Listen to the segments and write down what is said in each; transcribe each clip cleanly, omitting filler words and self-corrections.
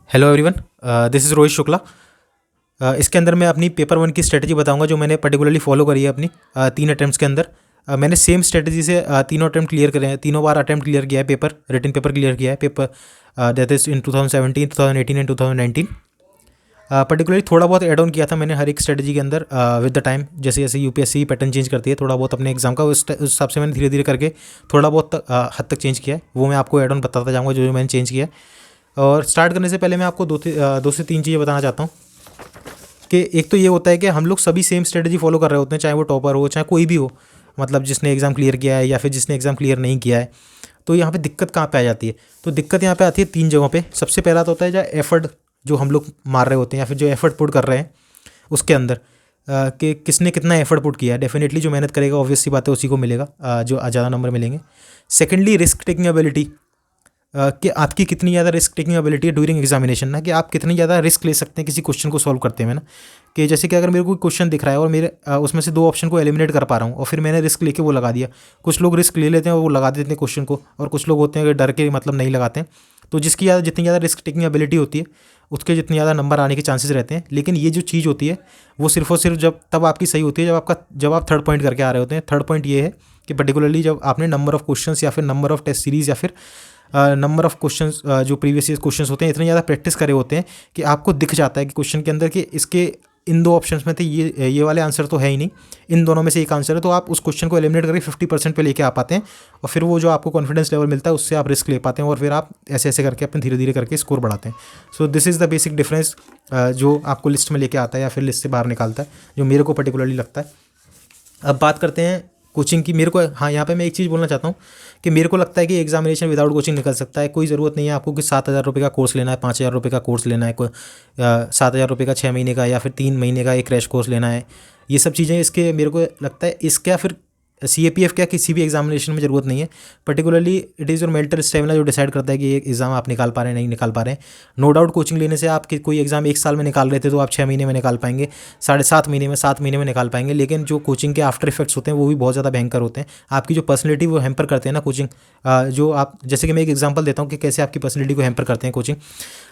Hello everyone, this is Rohit Shukla. इसके अंदर मैं अपनी पेपर वन की स्ट्रेटजी बताऊंगा जो मैंने पर्टिकुलरली फॉलो करी है अपनी 3 अटैम्प्ट्स के अंदर। मैंने सेम स्ट्रेटजी से तीनों अटैम्प्ट क्लियर करे हैं, तीनों बार अटैम्प्ट क्लियर किया है, पेपर रिटन पेपर क्लियर किया है, paper that is in 2017, 2018 and 2019। Particularly थोड़ा बहुत एड ऑन किया था मैंने हर एक स्ट्रेटजी के अंदर विद द टाइम। जैसे जैसे यूपीएससी पैटर्न चेंज करती है थोड़ा बहुत अपने एग्जाम का, उस हिसाब से मैंने धीरे धीरे करके थोड़ा बहुत हद तक चेंज किया है। वो मैं आपको एड ऑन बताता जाऊँगा जो जो मैंने चेंज किया है। और स्टार्ट करने से पहले मैं आपको दो से तीन चीज़ें बताना चाहता हूँ कि एक तो ये होता है कि हम लोग सभी सेम स्ट्रेटजी फॉलो कर रहे होते हैं, चाहे वो टॉपर हो चाहे कोई भी हो, मतलब जिसने एग्ज़ाम क्लियर किया है या फिर जिसने एग्ज़ाम क्लियर नहीं किया है। तो यहाँ पे दिक्कत कहाँ पे आ जाती है? तो दिक्कत यहाँ पे आती है 3 जगहों पे। सबसे पहला तो होता है जो एफर्ट जो हम लोग मार रहे होते हैं या फिर जो एफर्ट पुट कर रहे हैं उसके अंदर कि किसने कितना एफर्ट पुट किया है। डेफिनेटली जो मेहनत करेगा ऑब्वियस सी बात है उसी को मिलेगा, जो ज़्यादा नंबर मिलेंगे। सेकेंडली रिस्क टेकिंग एबिलिटी, कि आपकी कितनी ज़्यादा रिस्क टेकिंग एबिलिटी है ड्यूरिंग एग्जामिनेशन ना, कि आप कितनी ज़्यादा रिस्क ले सकते हैं किसी क्वेश्चन को सॉल्व करते हैं ना। कि जैसे कि अगर मेरे को क्वेश्चन दिख रहा है और मेरे उसमें से 2 ऑप्शन को एलिमिनेट कर पा रहा हूँ और फिर मैंने रिस्क लेके वो लगा दिया। कुछ लोग रिस्क ले लेते हैं और वो लगा देते हैं क्वेश्चन को, और कुछ लोग होते हैं कि डर के मतलब नहीं लगाते हैं। तो जितनी ज़्यादा रिस्क टेकिंग एबिलिटी होती है उसके जितने ज़्यादा नंबर आने के चांसेस रहते हैं। लेकिन ये जो चीज़ होती है वो सिर्फ और सिर्फ तब आपकी सही होती है जब आप थर्ड पॉइंट करके आ रहे होते हैं। थर्ड पॉइंट ये है कि पर्टिकुलरली जब आपने नंबर ऑफ क्वेश्चंस या फिर नंबर ऑफ टेस्ट सीरीज़ या फिर नंबर ऑफ क्वेश्चंस जो प्रीवियस ईयर क्वेश्चंस होते हैं इतने ज़्यादा प्रैक्टिस करे होते हैं कि आपको दिख जाता है कि क्वेश्चन के अंदर कि इसके इन 2 ऑप्शंस में थे, ये वाले आंसर तो है ही नहीं, इन दोनों में से एक आंसर है। तो आप उस क्वेश्चन को एलिमिनेट करके 50% पे लेके आ पाते हैं और फिर वो जो आपको कॉन्फिडेंस लेवल मिलता है उससे आप रिस्क ले पाते हैं और फिर आप ऐसे ऐसे करके अपने धीरे धीरे करके स्कोर बढ़ाते हैं। So this is the basic difference जो आपको लिस्ट में लेके आता है या फिर लिस्ट से बाहर निकालता है, जो मेरे को पर्टिकुलरली लगता है। अब बात करते हैं कोचिंग की। मेरे को यहाँ पे मैं एक चीज़ बोलना चाहता हूँ कि मेरे को लगता है कि एग्जामिनेशन विदाउट कोचिंग निकल सकता है। कोई ज़रूरत नहीं है आपको कि 7,000 रुपये का कोर्स लेना है, 5,000 रुपये का कोर्स लेना है, 7,000 रुपये का 6 महीने का या फिर 3 महीने का एक क्रैश कोर्स लेना है। ये सब चीज़ें इसके मेरे को लगता है इसका फिर CAPF क्या किसी भी एग्जामिनेशन में ज़रूरत नहीं है। Particularly it is your mental stamina जो डिसाइड करता है कि ये एग्ज़ाम आप निकाल पा रहे हैं नहीं निकाल पा रहे हैं। नो डाउट कोचिंग लेने से आप कोई एग्ज़ाम 1 साल में निकाल रहे थे तो आप 6 महीने में निकाल पाएंगे, 7.5 महीने में, 7 महीने में निकाल पाएंगे। लेकिन जो कोचिंग के आफ्टर इफेक्ट्स होते हैं वो भी बहुत ज़्यादा भयंकर होते हैं। आपकी जो पर्सनैलिटी वो हैम्पर करते हैं ना कोचिंग, जो आप जैसे कि मैं एक एग्जाम्पल देता हूँ कि कैसे आपकी पर्सनैलिटी को हैम्पर करते हैं कोचिंग।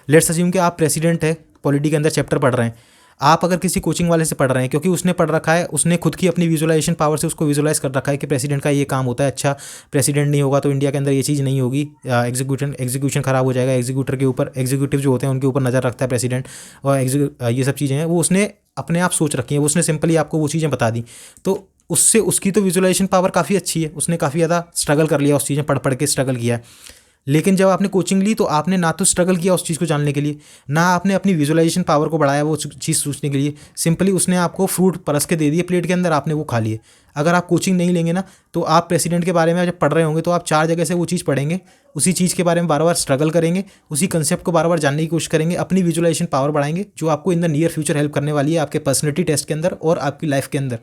लेट्स अज्यूम कि आप प्रेसिडेंट है पॉलिटी के अंदर चैप्टर पढ़ रहे हैं। आप अगर किसी कोचिंग वाले से पढ़ रहे हैं क्योंकि उसने पढ़ रखा है, उसने खुद की अपनी विजुअलाइजेशन पावर से उसको विजुअलाइज कर रखा है कि प्रेसिडेंट का ये काम होता है, अच्छा प्रेसिडेंट नहीं होगा तो इंडिया के अंदर ये चीज़ नहीं होगी, एग्जीक्यूशन खराब हो जाएगा, एग्जीक्यूटर के ऊपर, एग्जीक्यूटिव जो होते हैं उनके ऊपर नज़र रखता है प्रेसिडेंट, और ये सब चीज़ें हैं वो उसने अपने आप सोच रखी हैं, उसने सिंपली आपको वो चीज़ें बता दी। तो उससे उसकी तो विजुअलाइजेशन पावर काफ़ी अच्छी है, उसने काफ़ी ज़्यादा स्ट्रगल कर लिया, उस चीज़ें पढ़ के स्ट्रगल किया है। लेकिन जब आपने कोचिंग ली तो आपने ना तो स्ट्रगल किया उस चीज़ को जानने के लिए, ना आपने अपनी विजुअलाइजेशन पावर को बढ़ाया वो चीज़ सोचने के लिए। सिंपली उसने आपको फ्रूट परस के दे दिए प्लेट के अंदर, आपने वो खा लिए। अगर आप कोचिंग नहीं लेंगे ना तो आप प्रेसिडेंट के बारे में जब पढ़ रहे होंगे तो आप 4 जगह से वो चीज़ पढ़ेंगे, उसी चीज़ के बारे में बार बार स्ट्रगल करेंगे, उसी कंसेप्ट को बार बार जानने की कोशिश करेंगे, अपनी विजुअलाइजेशन पावर बढ़ाएंगे जो आपको in the near future help करने वाली है आपके पर्सनैलिटी टेस्ट के अंदर और आपकी लाइफ के अंदर।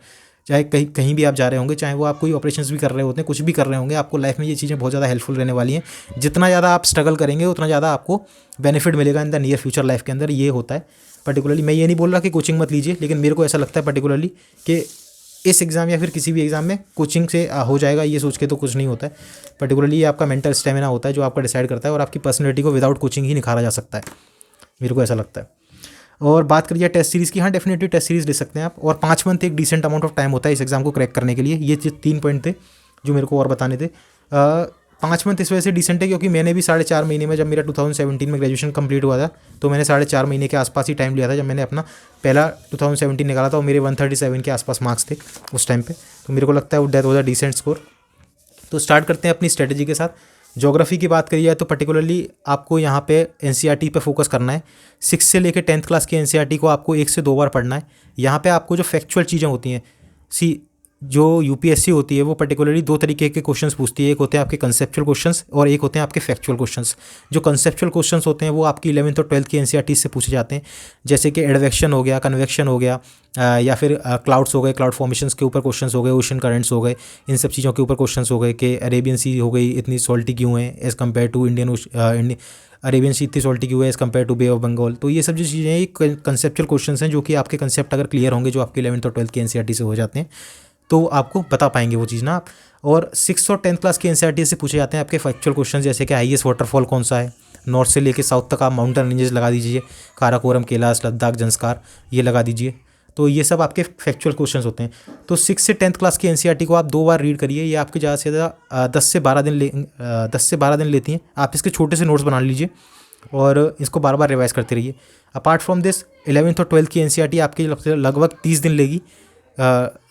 चाहे कहीं कहीं भी आप जा रहे होंगे, चाहे वो आप कोई ऑपरेशंस भी कर रहे होते हैं, कुछ भी कर रहे होंगे, आपको लाइफ में ये चीज़ें बहुत ज़्यादा हेल्पफुल रहने वाली हैं। जितना ज़्यादा आप स्ट्रगल करेंगे उतना ज़्यादा आपको बेनिफिट मिलेगा in the near future life के अंदर। ये होता है पर्टिकुलरली। मैं ये नहीं बोल रहा कि कोचिंग मत लीजिए, लेकिन मेरे को ऐसा लगता है पर्टिकुलरली कि इस एग्ज़ाम या फिर किसी भी एग्ज़ाम में कोचिंग से हो जाएगा ये सोच के तो कुछ नहीं होता है। पर्टिकुलरली ये आपका मेंटल स्टेमिना होता है जो आपका डिसाइड करता है, और आपकी पर्सनैलिटी को विदाउट कोचिंग ही निखारा जा सकता है, मेरे को ऐसा लगता है। और बात करिए टेस्ट सीरीज़ की, हाँ डेफिनेटली टेस्ट सीरीज़ ले सकते हैं आप, और 5 मंथ एक डिसेंट अमाउंट ऑफ टाइम होता है इस एग्ज़ाम को क्रैक करने के लिए। ये 3 पॉइंट थे जो मेरे को और बताने थे। 5 मंथ इस वजह से डिसेंट है क्योंकि मैंने भी 4.5 महीने में, जब मेरा 2017 में ग्रेजुएशन कंप्लीट हुआ था तो मैंने 4.5 महीने के आसपास ही टाइम लिया था जब मैंने अपना पहला 2017 निकाला था, और मेरे 137 के आसपास मार्क्स थे उस टाइम पे। तो मेरे को लगता है that was a decent score. तो स्टार्ट करते हैं अपनी स्ट्रेटजी के साथ। ज्योग्राफी की बात करी जाए तो पर्टिकुलरली आपको यहाँ पे NCERT पे फोकस करना है। 6 से लेकर 10th क्लास की NCERT को आपको 1 से 2 बार पढ़ना है। यहाँ पे आपको जो फैक्चुअल चीज़ें होती हैं, जो UPSC होती है वो पर्टिकुलरली 2 तरीके के क्वेश्चंस पूछती है। एक होते हैं आपके कंसेप्चुअल क्वेश्चंस और एक होते हैं आपके फैक्चुअल क्वेश्चंस। जो कंसेप्चुअल क्वेश्चंस होते हैं वो आपकी 11th और 12th की NCERT से पूछे जाते हैं, जैसे कि एडवेक्शन हो गया, कन्वेक्शन हो गया, या फिर क्लाउड्स हो गए, क्लाउड फॉर्मेशंस के ऊपर क्वेश्चंस हो गए, ओशन करंट्स हो गए, इन सब चीज़ों के ऊपर क्वेश्चंस हो गए कि अरेबियन सी हो गई इतनी सॉल्टी क्यों है as compare to Arabian Sea इतनी सॉल्टी क्यों है as compare to Bay of Bengal. तो ये सब जो चीज़ें हैं कंसेप्चुअल क्वेश्चंस हैं जो कि आपके कंसेप्ट अगर क्लियर होंगे, जो आपके 11th और 12th की NCERT से हो जाते हैं, तो आपको बता पाएंगे वो चीज़ ना आप। और 6th और 10th क्लास के NCERT से पूछे जाते हैं आपके फैक्चुअल क्वेश्चन, जैसे कि हाईएस्ट वाटरफॉल कौन सा है, नॉर्थ से लेके साउथ तक आप माउंटेन रेंजेस लगा दीजिए, काराकोरम, कैलाश, लद्दाख, जंस्कार, ये लगा दीजिए। तो ये सब आपके फैक्चुअल क्वेश्चंस होते हैं। तो 6 से 10th क्लास की एनसीईआरटी को आप 2 बार रीड करिए, ये आपके ज़्यादा से ज़्यादा 10 से 12 दिन लेती हैं। आप इसके छोटे से नोट्स बना लीजिए और इसको बार बार रिवाइज करते रहिए। अपार्ट फ्रॉम दिस 11th और 12th की एनसीईआरटी आपकी लगभग 30 दिन लेगी,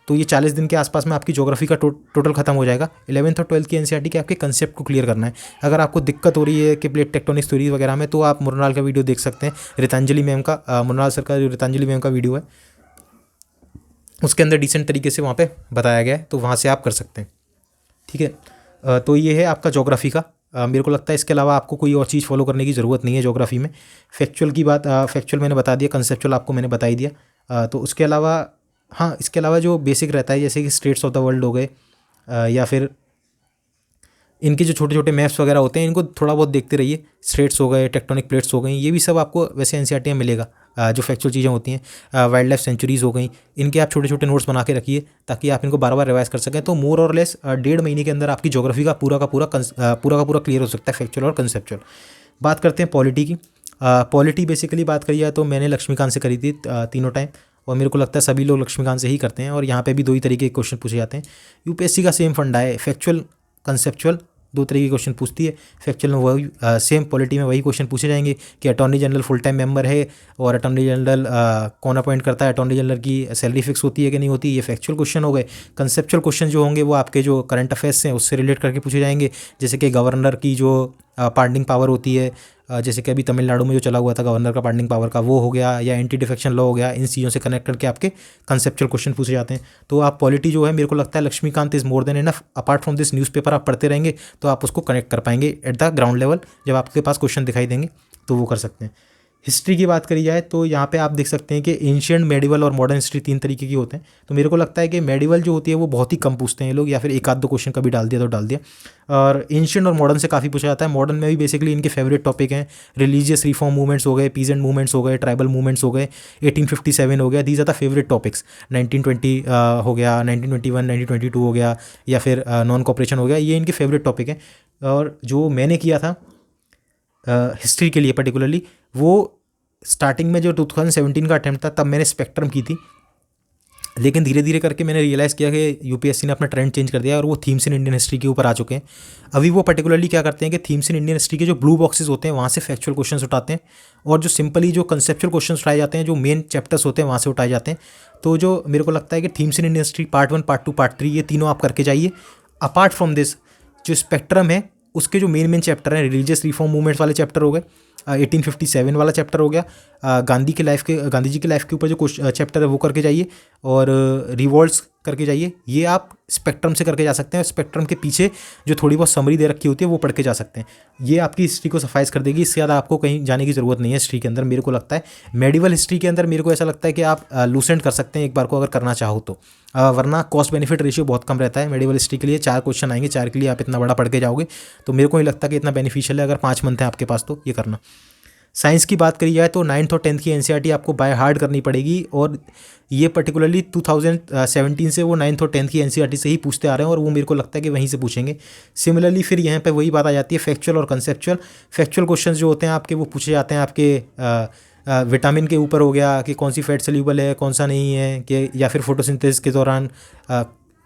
तो ये 40 दिन के आसपास में आपकी ज्योग्राफी का टोटल खत्म हो जाएगा। 11th और 12th की एनसीईआरटी के आपके कंसेप्ट को क्लियर करना है। अगर आपको दिक्कत हो रही है कि प्लेट टेक्टोनिक थ्योरी वगैरह में, तो आप मुरनाल का वीडियो देख सकते हैं, रितांजलि मैम का, मुरनाल सर का जो रितांजलि मैम का वीडियो है उसके अंदर डिसेंट तरीके से वहाँ पे बताया गया है, तो वहाँ से आप कर सकते हैं। ठीक है, तो ये है आपका ज्योग्राफी का। मेरे को लगता है इसके अलावा आपको कोई और चीज़ फॉलो करने की ज़रूरत नहीं है ज्योग्राफी में। फैक्चुअल की बात, फैक्चुअल मैंने बता दिया, कंसेप्चुअल आपको मैंने बता ही दिया। तो उसके अलावा हाँ, इसके अलावा जो बेसिक रहता है जैसे कि स्टेट्स ऑफ द वर्ल्ड हो गए, या फिर इनके जो छोटे छोटे मैप्स वगैरह होते हैं इनको थोड़ा बहुत देखते रहिए। स्टेट्स हो गए, टेक्टोनिक प्लेट्स हो गई, ये भी सब आपको वैसे एनसीईआरटी में मिलेगा। जो फैक्चुअल चीज़ें होती हैं, वाइल्ड लाइफ सेंचुरीज़ हो गई, इनके आप छोटे छोटे नोट्स बना के रखिए ताकि आप इनको बार बार रिवाइज कर सकें। तो मोर और लेस 1.5 महीने के अंदर आपकी ज्योग्राफी का पूरा क्लियर हो सकता है, फैक्चुअल और कंसेप्चुअल। बात करते हैं पॉलिटी की। पॉलिटी बेसिकली बात करी जाए तो मैंने लक्ष्मीकांत से करी थी तीनों टाइम, और मेरे को लगता है सभी लोग लक्ष्मीकांत से ही करते हैं। और यहाँ पे भी 2 ही तरीके के क्वेश्चन पूछे जाते हैं। यूपीएससी का सेम फंडा है, फैक्चुअल कंसेप्चुअल 2 तरीके के क्वेश्चन पूछती है। फैक्चुअल में वही सेम, पॉलिटी में वही क्वेश्चन पूछे जाएंगे कि attorney general full time member है और अटॉर्नी जनरल कौन अपॉइंट करता है, अटॉर्नी जनरल की सैलरी फिक्स होती है कि नहीं होती, ये फैक्चुअल क्वेश्चन हो गए। कंसेप्चुअल क्वेश्चन जो होंगे वो आपके जो करंट अफेयर्स हैं उससे रिलेट करके पूछे जाएंगे, जैसे कि गवर्नर की जो पार्डनिंग पावर होती है, जैसे कि अभी तमिलनाडु में जो चला हुआ था गवर्नर का पार्डनिंग पावर का, वो हो गया, या एंटी डिफेक्शन लॉ हो गया। इन चीज़ों से कनेक्ट करके आपके कंसेप्चुअल क्वेश्चन पूछे जाते हैं। तो आप पॉलिटी जो है, मेरे को लगता है Laxmikanth is more than enough. Apart from this newspaper आप पढ़ते रहेंगे तो आप उसको कनेक्ट कर पाएंगे एट द ग्राउंड लेवल। जब आपके पास क्वेश्चन दिखाई देंगे तो वो कर सकते हैं। हिस्ट्री की बात करी जाए तो यहाँ पे आप देख सकते हैं कि एंशिएंट, मेडिवल और मॉडर्न हिस्ट्री 3 तरीके की होते हैं। तो मेरे को लगता है कि मेडिवल जो होती है वो बहुत ही कम पूछते हैं ये लोग, या फिर 1-2 क्वेश्चन कभी डाल दिया तो डाल दिया। और एंशिएंट और मॉडर्न से काफ़ी पूछा जाता है। मॉडर्न में भी बेसिकली इनके फेवरेट टॉपिक हैं, रिलीजियस रिफॉर्म मूवमेंट्स हो गए, पीजेंट मूवमेंट्स हो गए, ट्राइबल मूवमेंट्स हो गए, 1857 हो गया। These are the favourite topics. 1920 हो गया, 1921, 1922 हो गया, या फिर नॉन कॉपरेशन हो गया, ये इनके फेवरेट टॉपिक हैं। और जो मैंने किया था हिस्ट्री के लिए पर्टिकुलरली, वो स्टार्टिंग में जो 2017 का अटैम्प्ट था तब मैंने स्पेक्ट्रम की थी, लेकिन धीरे धीरे करके मैंने रियलाइज़ किया कि यूपीएससी ने अपना ट्रेंड चेंज कर दिया और वो थीम्स इन इंडियन हिस्ट्री के ऊपर आ चुके हैं। अभी वो पर्टिकुलरली क्या करते हैं कि थीम्स इन इंडियन हिस्ट्री के जो ब्लू बॉक्सेस होते हैं वहाँ से फैक्चुअल क्वेश्चंस उठाते हैं, और जो सिंपली जो कंसेप्चुअल क्वेश्चंस उठाए जाते हैं, जो मेन चैप्टर्स होते हैं वहाँ से उठाए जाते हैं। तो जो मेरे को लगता है कि themes in Indian history part 1, part 2, part 3 ये तीनों आप करके जाइए। अपार्ट फ्रॉम दिस जो स्पेक्ट्रम है उसके जो मेन चैप्टर हैं, रिलीजियस रिफॉर्म मूवमेंट्स वाले चैप्टर हो गए, 1857 वाला चैप्टर हो गया, गांधी जी की लाइफ के ऊपर जो चैप्टर है वो करके जाइए, और रिवॉल्ट्स करके जाइए। ये आप स्पेक्ट्रम से करके जा सकते हैं। स्पेक्ट्रम के पीछे जो थोड़ी बहुत समरी दे रखी होती है वो पढ़ के जा सकते हैं। ये आपकी हिस्ट्री को सफाइज कर देगी। इससे ज़्यादा आपको कहीं जाने की ज़रूरत नहीं है हिस्ट्री के अंदर, मेरे को लगता है। मेडिवल हिस्ट्री के अंदर मेरे को ऐसा लगता है कि आप लूसेंट कर सकते हैं एक बार को अगर करना चाहो तो, वरना कॉस्ट बेनिफिट रेशियो बहुत कम रहता है मेडिवल हिस्ट्री के लिए। 4 क्वेश्चन आएंगे, 4 के लिए आप इतना बड़ा पढ़ के जाओगे, तो मेरे को नहीं लगता कि इतना बेनिफिशियल है। अगर 5 मंथ है आपके पास तो ये करना। साइंस की बात करी जाए तो 9th और 10th की एनसीईआरटी आपको बाय हार्ड करनी पड़ेगी, और ये पर्टिकुलरली 2017 से वो 9th और 10th की एनसीईआरटी से ही पूछते आ रहे हैं, और वो मेरे को लगता है कि वहीं से पूछेंगे। सिमिलरली फिर यहाँ पे वही बात आ जाती है फैक्चुअल और कंसेप्चुअल। फैक्चुअल क्वेश्चंस जो होते हैं आपके वो पूछे जाते हैं आपके विटामिन के ऊपर हो गया कि कौन सी फैट सोल्यूबल है, कौन सा नहीं है, कि या फिर फोटोसिंथेसिस के दौरान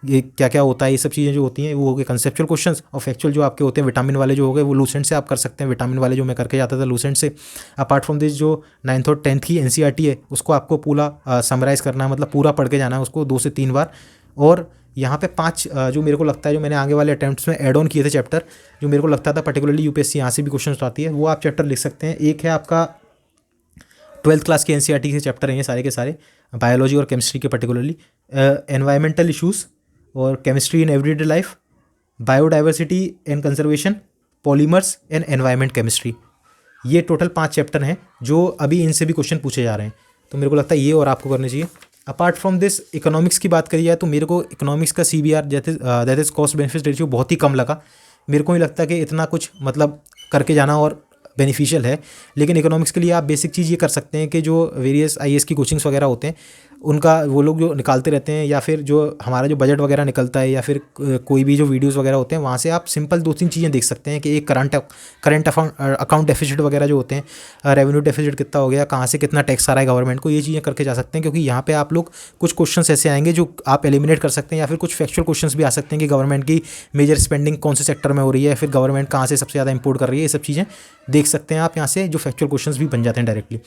ये क्या क्या होता है, ये सब चीज़ें जो होती हैं वो हो गए कंसेप्चुअल क्वेश्चंस। और फैक्चुअल जो आपके होते हैं विटामिन वाले जो हो गए वो लूसेंट से आप कर सकते हैं। विटामिन वाले जो मैं करके जाता था लूसेंट से। अपार्ट फ्रॉम दिस जो 9th और 10th की एनसीईआरटी है उसको आपको पूरा समराइज़ करना है, मतलब पूरा पढ़ के जाना है उसको 2 से 3 बार। और यहाँ पे 5 जो मेरे को लगता है जो मैंने आगे वाले अटैम्प्ट्स में ऐड ऑन किए थे चैप्टर, जो मेरे को लगता था पर्टिकुलरली यूपीएससी यहाँ से भी क्वेश्चन उठाती है, वो आप चैप्टर लिख सकते हैं। एक है आपका 12th क्लास की एनसीईआरटी के चैप्टर हैं ये सारे के सारे, बायोलॉजी और केमिस्ट्री के पर्टिकुलरली, एनवायरमेंटल इशूज़ और chemistry in everyday life, biodiversity and conservation, polymers and environment chemistry. ये टोटल 5 चैप्टर हैं जो अभी इनसे भी क्वेश्चन पूछे जा रहे हैं। तो मेरे को लगता है ये और आपको करने चाहिए। अपार्ट फ्रॉम दिस इकोनॉमिक्स की बात करी जाए तो मेरे को इकोनॉमिक्स का CBR that is cost benefit ratio बहुत ही कम लगा। मेरे को नहीं लगता कि इतना कुछ मतलब करके जाना और बेनिफिशियल है। लेकिन इकोनॉमिक्स के लिए आप बेसिक चीज़ ये कर सकते हैं कि जो वेरियस IAS की कोचिंग्स वगैरह होते हैं उनका वो लोग जो निकालते रहते हैं, या फिर जो हमारा जो बजट वगैरह निकलता है, या फिर कोई भी जो वीडियोस वगैरह होते हैं, वहाँ से आप सिंपल 2-3 चीज़ें देख सकते हैं कि एक करंट अकाउंट डेफिसिट वगैरह जो होते हैं, रेवेन्यू डेफिसिट कितना हो गया, कहाँ से कितना टैक्स आ रहा है गवर्नमेंट को, ये चीज़ें करके जा सकते हैं। क्योंकि यहाँ पे आप लोग कुछ क्वेश्चंस ऐसे आएंगे जो आप एलिमिनेट कर सकते हैं, या फिर कुछ फैक्चुअल क्वेश्चंस भी आ सकते हैं कि गवर्नमेंट की मेजर स्पेंडिंग कौन से सेक्टर में हो रही है, फिर गवर्नमेंट कहाँ से सबसे ज़्यादा इंपोर्ट कर रही है, ये सब चीज़ें देख सकते हैं आप यहाँ से, जो फैक्चुअल क्वेश्चंस भी बन जाते हैं directly.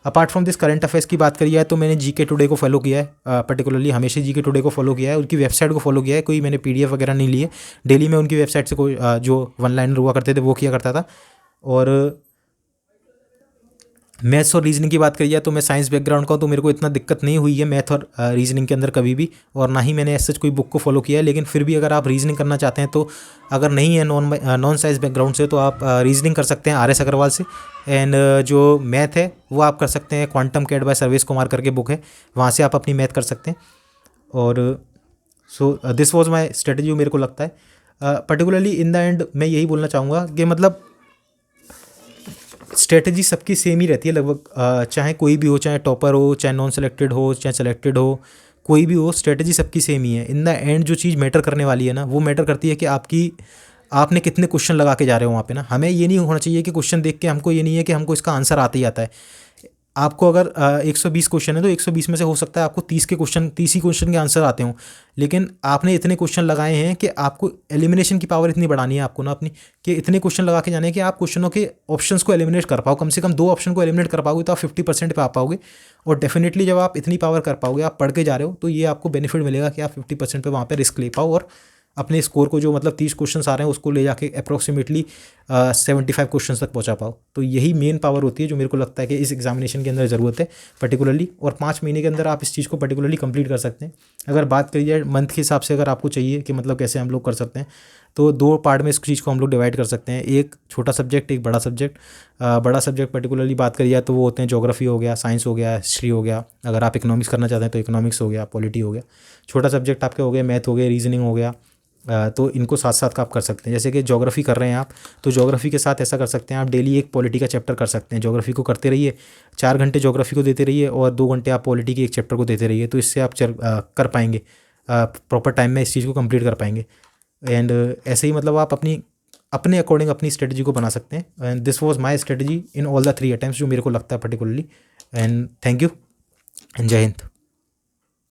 Apart from this current affairs की बात करी है तो मैंने जीके टुडे को फॉलो किया है, पर्टिकुलरली हमेशा जीके टुडे को फॉलो किया है, उनकी वेबसाइट को फॉलो किया है, कोई मैंने पीडीएफ वगैरह नहीं लिए, डेली मैं उनकी वेबसाइट से कोई जो वन लाइनर हुआ करते थे वो किया करता था। और मैथ्स और रीजनिंग की बात करी जाए तो मैं साइंस बैकग्राउंड का हूँ, तो मेरे को इतना दिक्कत नहीं हुई है मैथ और रीजनिंग के अंदर कभी भी, और ना ही मैंने ऐसा कोई बुक को फॉलो किया है। लेकिन फिर भी अगर आप रीजनिंग करना चाहते हैं तो अगर नहीं है नॉन साइंस बैकग्राउंड से, तो आप रीजनिंग कर सकते हैं RS अग्रवाल से। एंड जो मैथ है वो आप कर सकते हैं quantum CAT by Sarvesh Kumar करके बुक है, वहाँ से आप अपनी मैथ कर सकते हैं। और so this was my strategy, मेरे को लगता है पर्टिकुलरली इन द एंड मैं यही बोलना चाहूँगा कि मतलब स्ट्रेटजी सबकी सेम ही रहती है लगभग, चाहे कोई भी हो, चाहे टॉपर हो, चाहे नॉन सेलेक्टेड हो, चाहे सेलेक्टेड हो, कोई भी हो, स्ट्रेटजी सबकी सेम ही है। इन द एंड जो चीज़ मैटर करने वाली है ना, वो मैटर करती है कि आपने कितने क्वेश्चन लगा के जा रहे हो वहाँ पे ना। हमें ये नहीं होना चाहिए कि क्वेश्चन देख के हमको ये नहीं है कि हमको इसका आंसर आता ही आता है। आपको अगर 120 क्वेश्चन है तो 120 में से हो सकता है आपको 30 ही क्वेश्चन के आंसर आते हों, लेकिन आपने इतने क्वेश्चन लगाए हैं कि आपको एलिमिनेशन की पावर इतनी बढ़ानी है आपको ना अपनी, कि इतने क्वेश्चन लगा के जाने कि आप क्वेश्चनों के ऑप्शंस को एलिमिनेट कर पाओ। कम से कम 2 ऑप्शन को एलिमिनेट कर पाओगे तो आप 50% पे आ पाओगे। और डेफिनेटली जब आप इतनी पावर कर पाओगे, आप पढ़ के जा रहे हो, तो ये आपको बेनिफिट मिलेगा कि आप 50% पे वहाँ पे रिस्क ले पाओ, और अपने स्कोर को जो मतलब 30 क्वेश्चन आ रहे हैं उसको ले जाके अप्रॉक्सीमेटली 75 क्वेश्चन तक पहुंचा पाओ। तो यही मेन पावर होती है जो मेरे को लगता है कि इस एग्जामिनेशन के अंदर ज़रूरत है पर्टिकुलरली। और 5 महीने के अंदर आप इस चीज़ को पर्टिकुलरली कंप्लीट कर सकते हैं। अगर बात करी जाए मंथ के हिसाब से, अगर आपको चाहिए कि मतलब कैसे हम लोग कर सकते हैं, तो 2 पार्ट में इस चीज़ को हम लोग डिवाइड कर सकते हैं, एक छोटा सब्जेक्ट, एक बड़ा सब्जेक्ट। बड़ा सब्जेक्ट पर्टिकुलरली बात करी जाए तो वो होते हैं ज्योग्राफी हो गया, साइंस हो गया, हिस्ट्री हो गया। अगर आप इकोनॉमिक्स करना चाहते हैं तो इकोनॉमिक्स हो गया, पॉलिटी हो गया। छोटा सब्जेक्ट आपके हो गए मैथ हो गए, रीजनिंग हो गया। तो इनको साथ साथ का आप कर सकते हैं। जैसे कि ज्योग्राफी कर रहे हैं आप, तो ज्योग्राफी के साथ ऐसा कर सकते हैं, आप डेली एक पॉलिटी का चैप्टर कर सकते हैं। ज्योग्राफी को करते रहिए, 4 घंटे ज्योग्राफी को देते रहिए और 2 घंटे आप पॉलिटी के एक चैप्टर को देते रहिए। तो इससे आप कर पाएंगे, प्रॉपर टाइम में इस चीज़ को कंप्लीट कर पाएंगे। एंड ऐसे ही मतलब आप अपने अकॉर्डिंग अपनी स्ट्रेटजी को बना सकते हैं। And this was my strategy in all the 3 attempts, जो मेरे को लगता है particularly. And thank you and जय हिंद।